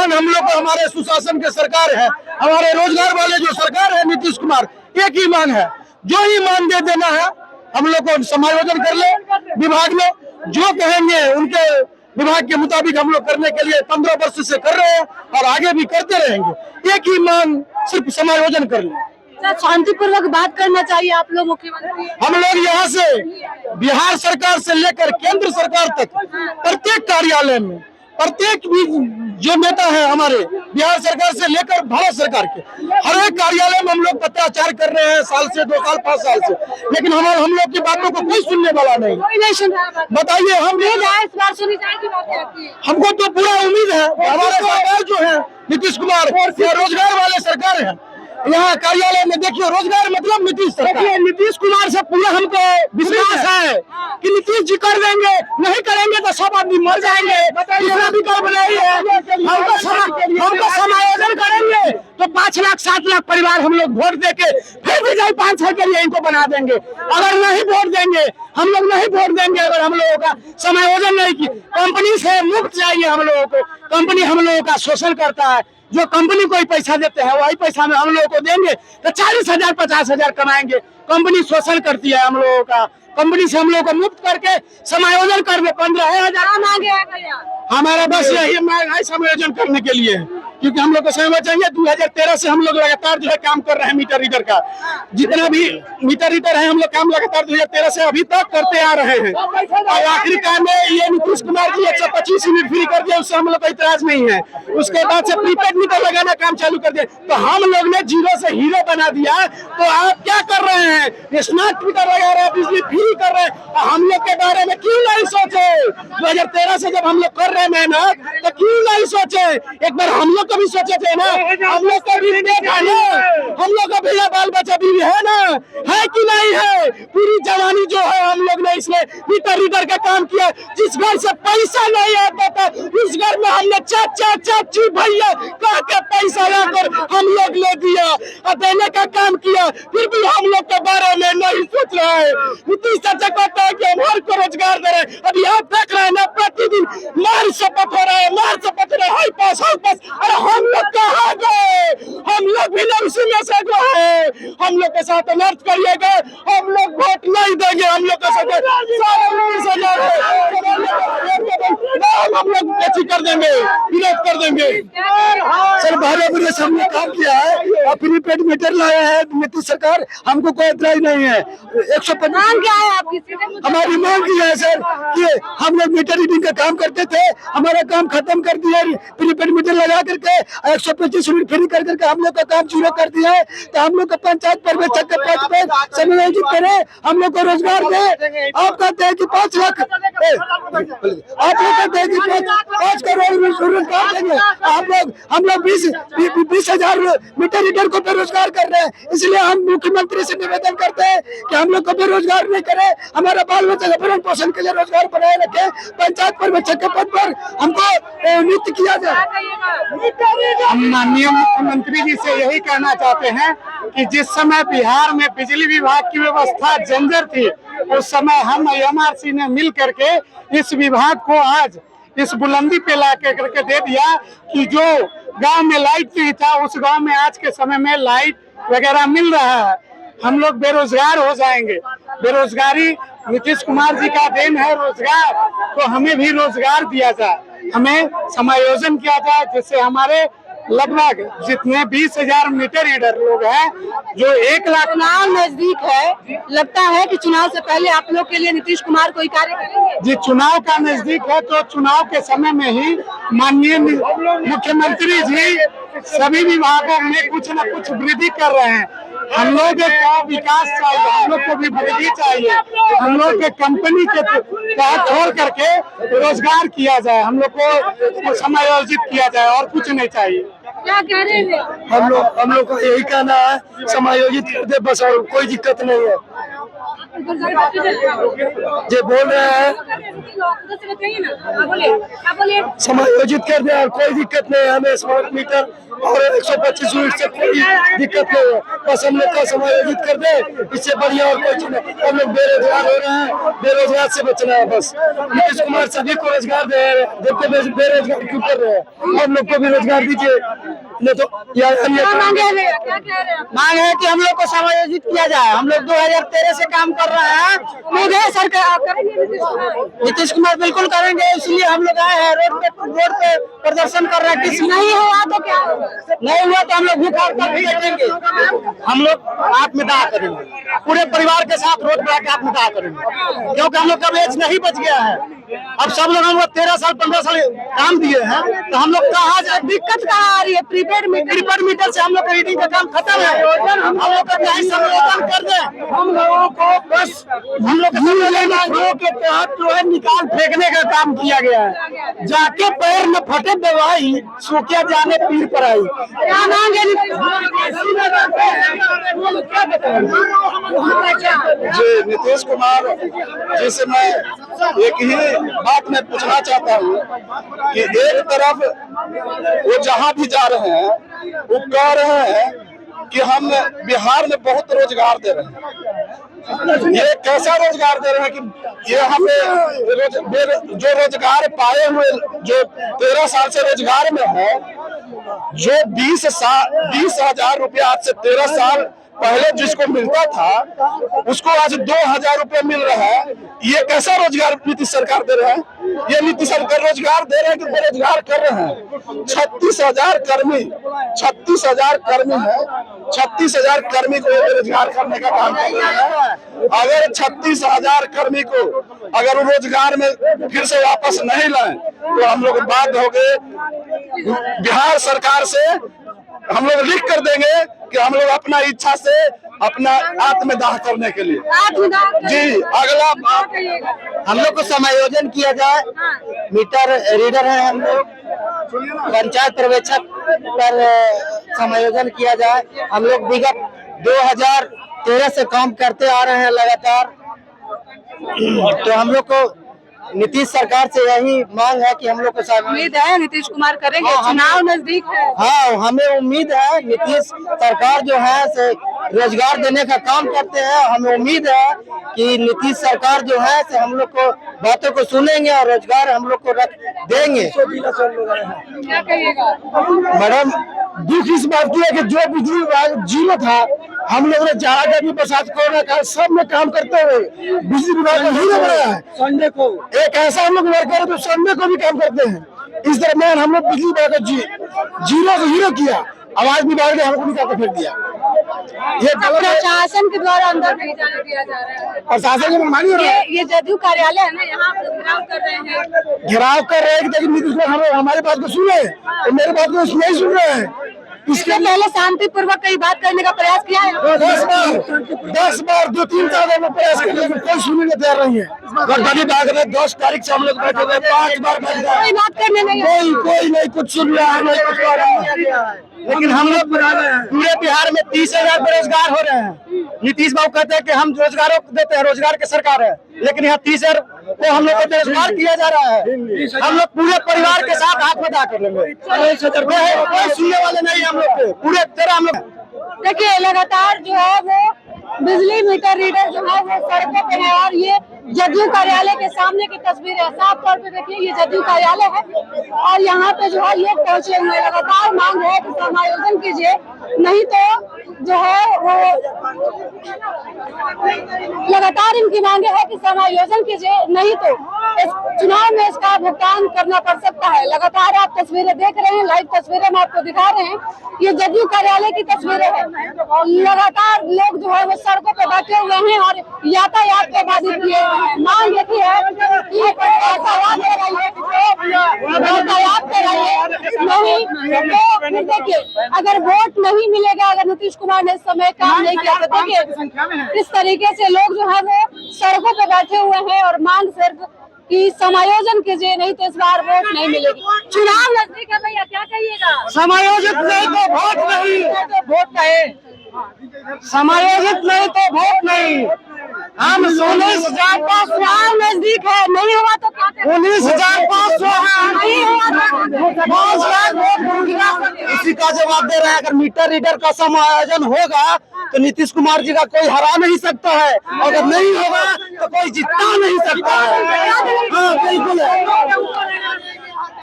ईमान हम लोग को हमारे सुशासन के सरकार है, हमारे रोजगार वाले जो सरकार है नीतीश कुमार, एक ईमान है। जो ईमान दे देना है हम लोग को समायोजन कर ले विभाग में, जो कहेंगे उनके विभाग के मुताबिक हम लोग करने के लिए 15 वर्ष से कर रहे हैं और आगे भी करते रहेंगे। एक ही मान सिर्फ समायोजन कर ले। शांतिपूर्वक बात करना चाहिए आप लोग मुख्यमंत्री। हम लोग यहाँ से बिहार सरकार से लेकर केंद्र सरकार तक प्रत्येक कार्यालय में प्रत्येक भी जो नेता है हमारे बिहार सरकार से लेकर भारत सरकार के हर एक कार्यालय में हम लोग पत्राचार कर रहे हैं, साल से 2 साल 5 साल से, लेकिन हम लोग की बातों को कोई सुनने वाला नहीं। बताइए हम हमको तो पूरा उम्मीद है हमारे सरकार जो है नीतीश कुमार रोजगार वाले सरकार है। यहाँ कार्यालय में देखिए रोजगार मतलब नीतीश सरकार। नीतीश कुमार से पूरा हमको विश्वास है कि नीतीश जी कर देंगे, नहीं करेंगे तो सब आदमी मर जाएंगे। दूसरा विकल्प नहीं है। हमको समायोजन करेंगे तो 5 लाख 7 लाख परिवार हम लोग वोट देके फिर भी जाए 5 साल के लिए इनको बना देंगे। अगर नहीं वोट देंगे हम लोग नहीं वोट देंगे, अगर हम लोगों का समायोजन नहीं की, कंपनी से मुक्त चाहिए हम लोगों को। कंपनी हम लोगों का शोषण करता है, जो कंपनी को पैसा देते हैं वही पैसा में हम लोगों को देंगे तो 40,000 50,000 कमाएंगे। कंपनी शोषण करती है हम लोगों का। कंपनी से हम लोगों को मुक्त करके समायोजन कर दे 15,000 मांगे। हमारा बस यही मांग है समायोजन करने के लिए, क्योंकि हम लोग को समय चाहिए। 2013 से हम लोग लगातार जो है काम कर रहे हैं मीटर रीडर का। जितना भी मीटर रीडर है हम लोग काम लगातार 2013 से अभी तक करते आ रहे हैं। और आखिरकार में ये नीतीश कुमार जी 125 यूनिट फ्री कर दिया, उससे हम लोग का इतराज नहीं है। उसके बाद से प्रीपेड मीटर लगाना काम चालू कर दिया, तो हम लोग ने जीरो से हीरो बना दिया। तो आप क्या कर रहे हैं? स्मार्ट मीटर लगा रहे हैं, बिजली फ्री कर रहे हैं। हम लोग के बारे में क्यों नहीं सोचे? 2013 से जब हम लोग कर रहे हैं मेहनत तो क्यों नहीं सोचे? एक बार हम लोग कभी सोचे थे ना, हम लोग का भी देखा ना, हम लोग का भैया बाल बच्चा भी है ना, है कि नहीं है? पूरी जवानी जो है हम लोग ने इसमें मीटर रीडर का काम किया। जिस घर से पैसा नहीं आता था उस घर में हमने चाचा चाची भैया कह के पैसा लाकर हम लोग ले दिया और देने का काम किया। फिर भी हम लोग के बारे में नहीं सोच रहा है। नीतीश चाचा कहता है कि हम हर को रोजगार दे रहे हैं। अभी आप देख रहे हैं ना, प्रतिदिन मार शपथ हो रहा है, मार शपथ हो रहा है, हाई पास। अरे हम लोग कहाँ गए? हम लोग भी ना उसी में से गए। हम लोग के साथ अनर्थ करिएगा, हम लोग वोट नहीं देंगे। हम लोग के साथ हम लोग कैसी कर देंगे, विरोध कर देंगे। सर भाजपा से हमने काम किया है और प्रीपेड मीटर लाया है नीतीश सरकार, हमको कोई एतराज नहीं है। 150 क्या है आपकी? हमारी मांग की है सर कि हम लोग मीटर रीडिंग का काम करते थे, हमारा काम खत्म कर दिया, प्रीपेड मीटर लगा करके 125 यूनिट फ्री कर करके हम लोग का काम शुरू कर दिया है। तो हम लोग का पंचायत पर्यवेक्षक के पद पे समायोजित करे, हम लोग को रोजगार दे। आप कहते हैं कि 5 लाख, आप लोग कहते हैं कि 5 करोड़ रोजगार देंगे। हम लोग 20,000 मीटर रीडर को बेरोजगार कर रहे हैं। इसलिए हम मुख्यमंत्री से निवेदन करते हैं कि हम लोग को बेरोजगार नहीं करे, हमारा बाल बच्चा का भरण पोषण के लिए रोजगार बनाए रखे। पंचायत पर्यवेक्षक के पद पर हमको नियुक्त किया जाए। हम माननीय मुख्यमंत्री जी से यही कहना चाहते हैं कि जिस समय बिहार में बिजली विभाग की व्यवस्था जर्जर थी, उस समय हम एमआरसी ने मिल करके इस विभाग को आज इस बुलंदी पे ला करके दे दिया कि जो गांव में लाइट नहीं था उस गांव में आज के समय में लाइट वगैरह मिल रहा है। हम लोग बेरोजगार हो जाएंगे। बेरोजगारी नीतीश कुमार जी का देन है रोजगार, तो हमें भी रोजगार दिया जाए, हमें समायोजन किया जाए, जिससे हमारे लगभग जितने 20,000 मीटर रीडर लोग हैं, जो 1 लाख। चुनाव नजदीक है, लगता है कि चुनाव से पहले आप लोग के लिए नीतीश कुमार कोई कार्य करेंगे? जी, चुनाव का नजदीक है तो चुनाव के समय में ही माननीय मुख्यमंत्री जी सभी विभागों में कुछ न कुछ वृद्धि कर रहे हैं। हम लोग का विकास चाहिए, हम लोग को भी वृद्धि चाहिए। हम लोग के कंपनी के तहत छोड़ करके रोजगार किया जाए, हम लोग को समायोजित किया जाए और कुछ नहीं चाहिए। क्या कह रहे हैं? हम लोग का यही कहना है, समायोजित कर दे बस, और कोई दिक्कत नहीं है। जो बोल रहे हैं समायोजित कर दे और कोई दिक्कत नहीं है, हमें स्मार्ट मीटर और 125 यूनिट से कोई दिक्कत नहीं है, बस हम लोग का समायोजित कर दे, इससे बढ़िया और कोई चीज नहीं। हम लोग बेरोजगार हो रहे हैं, बेरोजगार से बचना है बस। नीतीश कुमार सभी को रोजगार दे रहे हैं, देखते बेरोजगार क्यों कर रहे हैं, हम लोग को भी रोजगार दीजिए, नहीं तो मांग है कि हम लोग को समायोजित किया जाए। हम लोग 2013 से काम कर रहे हैं, उम्मीद है सरकार करेंगे, नीतीश कुमार बिल्कुल करेंगे, इसलिए हम लोग आए हैं रोड पे प्रदर्शन कर रहे हैं। किसी नहीं हुआ तो क्या नहीं हुआ तो हम लोग भूख हड़ताल भी बैठेंगे, हम लोग आत्मदाह करेंगे, पूरे परिवार के साथ रोड पे आके आत्मदाह करेंगे, क्योंकि हम लोग का एज नहीं बच गया है। अब सब लोग हम लोग 13 साल 15 साल काम दिए हैं, तो हम लोग कहाँ जाए, दिक्कत कहाँ आ रही है। प्रीपेड मीटर से हम लोग का रीडिंग का काम खत्म है, हम लोग का समायोजन कर दे। हम लोगों को बस हम लोग के तहत जो है निकाल फेंकने का काम किया गया है, जाके पैर न फटे दवाई सूखिया जाने पीर पर आई। क्या मांगे जी नीतीश कुमार जी से मैं एक ही बात मैं पूछना चाहता हूँ कि एक तरफ वो जहाँ भी जा रहे हैं वो कह रहे हैं कि हम बिहार में बहुत रोजगार दे रहे हैं। ये कैसा रोजगार दे रहे हैं कि यहाँ पे जो रोजगार पाए हुए जो 13 साल से रोजगार में है, जो 20,000 रुपया आज से 13 साल पहले जिसको मिलता था उसको आज 2,000 रुपये मिल रहा है। ये कैसा रोजगार नीतीश सरकार दे रहे हैं? ये नीतीश सरकार रोजगार दे रहे हैं कि बेरोजगार कर रहे हैं। 36,000 कर्मी है, 36,000 कर्मी को बेरोजगार करने का काम कर रहे हैं। अगर 36,000 कर्मी को अगर रोजगार में फिर से वापस नहीं लाए तो हम लोग बाध्य हो गए बिहार सरकार से, हम लोग लिख कर देंगे कि हम लोग अपना इच्छा से अपना आत्मदाह करने के लिए। जी अगला हम लोग को समायोजन किया जाए, मीटर रीडर है हम लोग, पंचायत पर्यवेक्षक पर समायोजन किया जाए। हम लोग विगत 2013 से काम करते आ रहे हैं लगातार, तो हम लोग को नीतीश सरकार से यही मांग है कि हम लोग को उम्मीद है नीतीश कुमार करेंगे, चुनाव नजदीक है। हाँ, हमें उम्मीद है नीतीश सरकार जो है से रोजगार देने का काम करते हैं। हमें उम्मीद है कि नीतीश सरकार जो है से हम लोग को बातों को सुनेंगे और रोजगार हम लोग को रख देंगे। क्या कहिएगा मैडम? दुख इस बात की है कि जो बिजली विभाग जीरो था, हम लोग ने जहाँ का भी बरसात कोरोना का सब में काम करते हुए बिजली विभाग का हीरो बनाया है। संडे को एक ऐसा हम लोग वर्कर है तो संडे को भी काम करते हैं। इस दरमियान हम लोग बिजली विभाग का जीरो को हीरो किया, आवाज विभाग ने हमको निकाल के फेंक दिया। ये प्रशासन के द्वारा अंदर नहीं जाने दिया जा रहा है, प्रशासन की मनमानी हो रही है। ये जदयू कार्यालय है ना, यहाँ आप घेराव कर रहे हैं। घेराव कर रहे हैं, लेकिन नीतीश कुमार हमारी बात को सुने और मेरी बात को नहीं सुन रहे हैं। इसके पहले शांतिपूर्वक कई बात करने का प्रयास किया है, 10 बार 2-3 साल में प्रयास किया, लेकिन कोई सुनने को तैयार नहीं है। गठबंधन भाग रहे 10 तारीख से हम लोग बैठे हुए 5 बार बैठ गए, कोई बात करने नहीं, कोई नहीं कुछ सुन रहा है, नहीं कुछ कर रहा है। लेकिन हम लोग पूरे बिहार में 30,000 बेरोजगार हो रहे हैं। नीतीश बाबू कहते हैं कि हम रोजगारों को देते हैं, रोजगार की सरकार है, लेकिन यहाँ 30,000 को हम लोग को बेरोजगार किया जा रहा है। हम लोग पूरे परिवार के साथ आत्मदाह कर लेंगे, कोई सुनने वाले नहीं हम लोग के पूरे तरह। हम लोग देखिए लगातार जो है वो बिजली मीटर रीडर जो है वो सड़कों पे है, और ये जदयू कार्यालय के सामने की तस्वीर है। साफ तौर पे देखिए ये जदयू कार्यालय है और यहाँ पे जो है लोग पहुंचे हुए हैं। लगातार मांग है कि समायोजन कीजिए, नहीं तो जो है वो लगातार इनकी मांगे है कि समायोजन कीजिए, नहीं तो इस चुनाव में इसका भुगतान करना पड़ सकता है। लगातार आप तस्वीरें देख रहे हैं, लाइव तस्वीरें हम आपको दिखा रहे हैं, ये जदयू कार्यालय की तस्वीरें हैं। लगातार लोग जो है वो सड़कों पे बैठे हुए हैं और यातायात को बाधित किए हुए हैं। मांग यही है कि यातायात कराइए, नहीं तो देखिए अगर वोट नहीं मिलेगा, अगर नीतीश कुमार ने इस समय काम नहीं किया तो देखिए इस तरीके से लोग जो है वो सड़कों पे बैठे हुए हैं और मांग सिर्फ कि समायोजन कीजिए, नहीं तो इस बार वोट नहीं मिलेगी। चुनाव नजदीक है भैया, क्या कहिएगा? समायोजित नहीं तो वोट नहीं, वोट नहीं, समायोजित नहीं तो वोट नहीं। हम 19,500 नजदीक है, नहीं हुआ तो क्या करें? 19,500 नहीं हुआ तो 5 लाख वोट उसी का जवाब दे रहे हैं। अगर मीटर रीडर का समायोजन होगा तो नीतीश कुमार जी का कोई हरा नहीं सकता है, अगर नहीं होगा तो कोई जिता नहीं सकता है। हाँ बिल्कुल है।